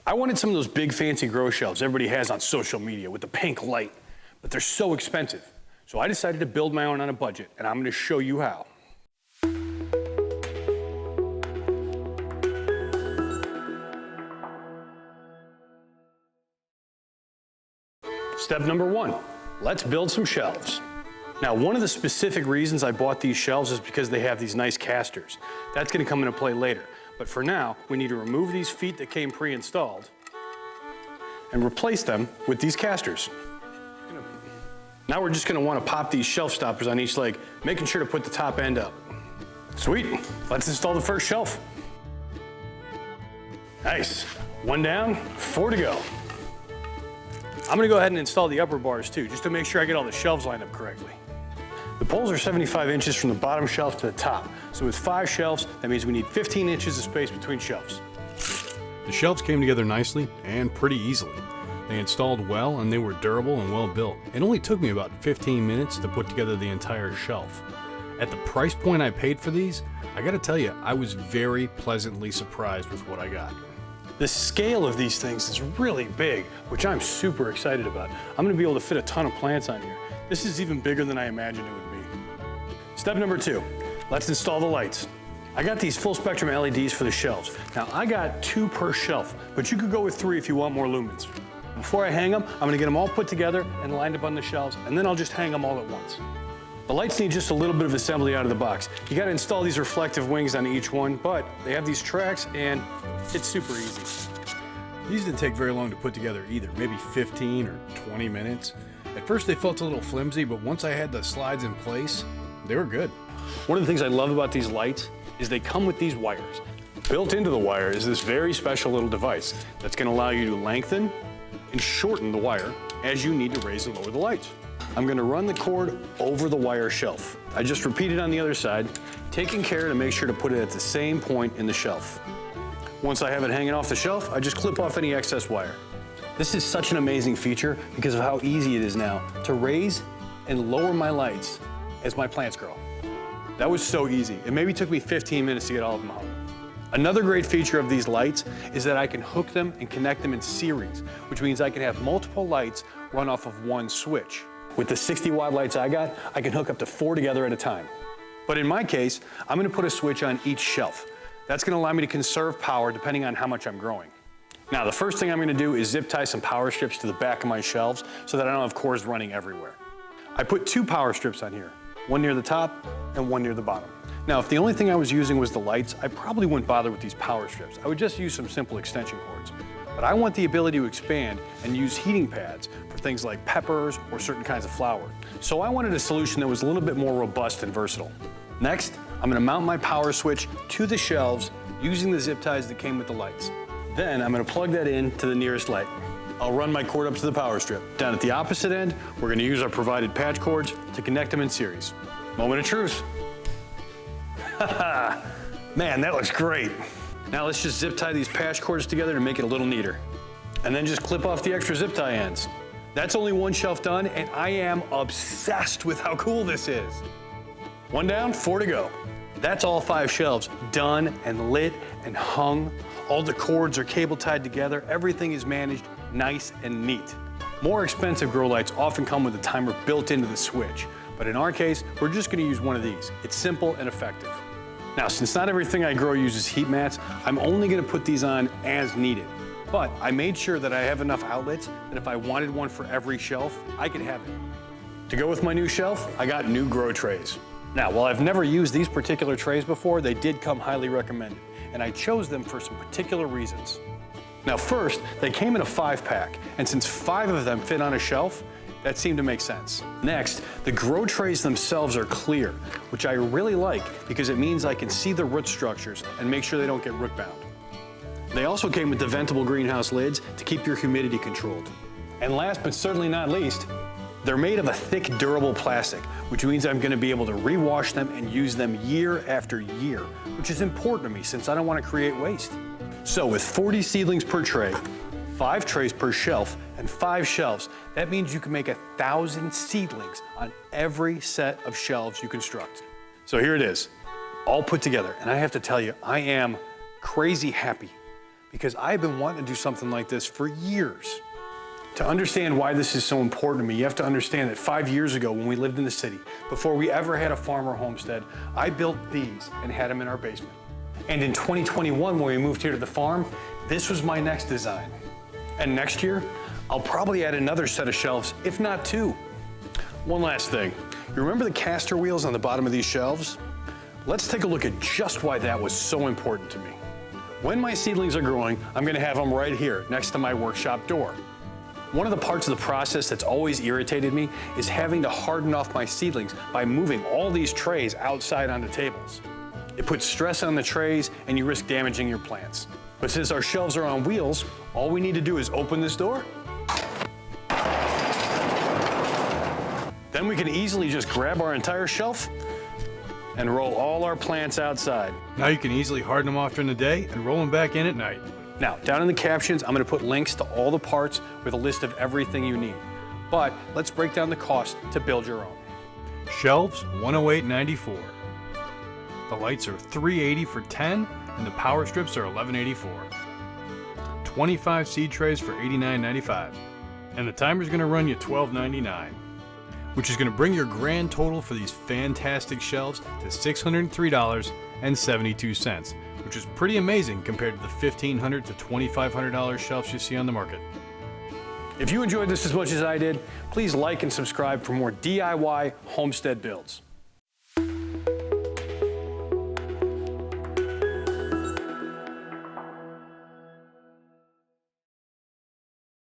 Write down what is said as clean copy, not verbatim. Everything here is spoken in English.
I wanted some of those big fancy grow shelves everybody has on social media with the pink light, but they're so expensive. So I decided to build my own on a budget, and I'm gonna show you how. Step number 1, let's build some shelves. Now, one of the specific reasons I bought these shelves is because they have these nice casters. That's gonna come into play later. But for now, we need to remove these feet that came pre-installed and replace them with these casters. Now we're just gonna wanna pop these shelf stoppers on each leg, making sure to put the top end up. Sweet, let's install the first shelf. Nice, 1 down, 4 to go. I'm gonna go ahead and install the upper bars too, just to make sure I get all the shelves lined up correctly. The poles are 75 inches from the bottom shelf to the top. So with 5 shelves, that means we need 15 inches of space between shelves. The shelves came together nicely and pretty easily. They installed well and they were durable and well built. It only took me about 15 minutes to put together the entire shelf. At the price point I paid for these, I gotta tell you, I was very pleasantly surprised with what I got. The scale of these things is really big, which I'm super excited about. I'm gonna be able to fit a ton of plants on here. This is even bigger than I imagined it would be. Step number 2, let's install the lights. I got these full spectrum LEDs for the shelves. Now I got 2 per shelf, but you could go with 3 if you want more lumens. Before I hang them, I'm gonna get them all put together and lined up on the shelves, and then I'll just hang them all at once. The lights need just a little bit of assembly out of the box. You gotta install these reflective wings on each one, but they have these tracks and it's super easy. These didn't take very long to put together either, maybe 15 or 20 minutes. At first they felt a little flimsy, but once I had the slides in place, they were good. One of the things I love about these lights is they come with these wires. Built into the wire is this very special little device that's gonna allow you to lengthen and shorten the wire as you need to raise and lower the lights. I'm gonna run the cord over the wire shelf. I just repeat it on the other side, taking care to make sure to put it at the same point in the shelf. Once I have it hanging off the shelf, I just clip off any excess wire. This is such an amazing feature because of how easy it is now to raise and lower my lights as my plants grow. That was so easy. It maybe took me 15 minutes to get all of them out. Another great feature of these lights is that I can hook them and connect them in series, which means I can have multiple lights run off of one switch. With the 60-watt lights I got, I can hook up to 4 together at a time. But in my case, I'm gonna put a switch on each shelf. That's gonna allow me to conserve power depending on how much I'm growing. Now, the first thing I'm gonna do is zip tie some power strips to the back of my shelves so that I don't have cords running everywhere. I put 2 power strips on here, one near the top and one near the bottom. Now, if the only thing I was using was the lights, I probably wouldn't bother with these power strips. I would just use some simple extension cords. But I want the ability to expand and use heating pads for things like peppers or certain kinds of flour. So I wanted a solution that was a little bit more robust and versatile. Next, I'm gonna mount my power switch to the shelves using the zip ties that came with the lights. Then I'm gonna plug that in to the nearest light. I'll run my cord up to the power strip. Down at the opposite end, we're gonna use our provided patch cords to connect them in series. Moment of truth. Man, that looks great. Now let's just zip tie these patch cords together to make it a little neater. And then just clip off the extra zip tie ends. That's only 1 shelf done, and I am obsessed with how cool this is. 1 down, 4 to go. That's all 5 shelves done and lit and hung. All the cords are cable tied together. Everything is managed nice and neat. More expensive grow lights often come with a timer built into the switch, but in our case, we're just gonna use one of these. It's simple and effective. Now, since not everything I grow uses heat mats, I'm only gonna put these on as needed. But I made sure that I have enough outlets that if I wanted one for every shelf, I could have it. To go with my new shelf, I got new grow trays. Now, while I've never used these particular trays before, they did come highly recommended, and I chose them for some particular reasons. Now first, they came in a 5-pack, and since 5 of them fit on a shelf, that seemed to make sense. Next, the grow trays themselves are clear, which I really like because it means I can see the root structures and make sure they don't get root bound. They also came with the ventable greenhouse lids to keep your humidity controlled. And last but certainly not least, they're made of a thick, durable plastic, which means I'm gonna be able to rewash them and use them year after year, which is important to me since I don't wanna create waste. So with 40 seedlings per tray, 5 trays per shelf, and 5 shelves, that means you can make 1,000 seedlings on every set of shelves you construct. So here it is, all put together. And I have to tell you, I am crazy happy because I've been wanting to do something like this for years. To understand why this is so important to me, you have to understand that 5 years ago when we lived in the city, before we ever had a farm or homestead, I built these and had them in our basement. And in 2021, when we moved here to the farm, this was my next design. And next year, I'll probably add another set of shelves, if not two. One last thing. You remember the caster wheels on the bottom of these shelves? Let's take a look at just why that was so important to me. When my seedlings are growing, I'm gonna have them right here, next to my workshop door. One of the parts of the process that's always irritated me is having to harden off my seedlings by moving all these trays outside onto tables. It puts stress on the trays and you risk damaging your plants. But since our shelves are on wheels, all we need to do is open this door. Then we can easily just grab our entire shelf and roll all our plants outside. Now you can easily harden them off during the day and roll them back in at night. Now, down in the captions, I'm gonna put links to all the parts with a list of everything you need. But let's break down the cost to build your own. Shelves, $108.94. The lights are $380 for 10, and the power strips are $11.84. 25 seed trays for $89.95. And the timer's gonna run you $12.99, which is gonna bring your grand total for these fantastic shelves to $603.72, which is pretty amazing compared to the $1,500 to $2,500 shelves you see on the market. If you enjoyed this as much as I did, please like and subscribe for more DIY homestead builds.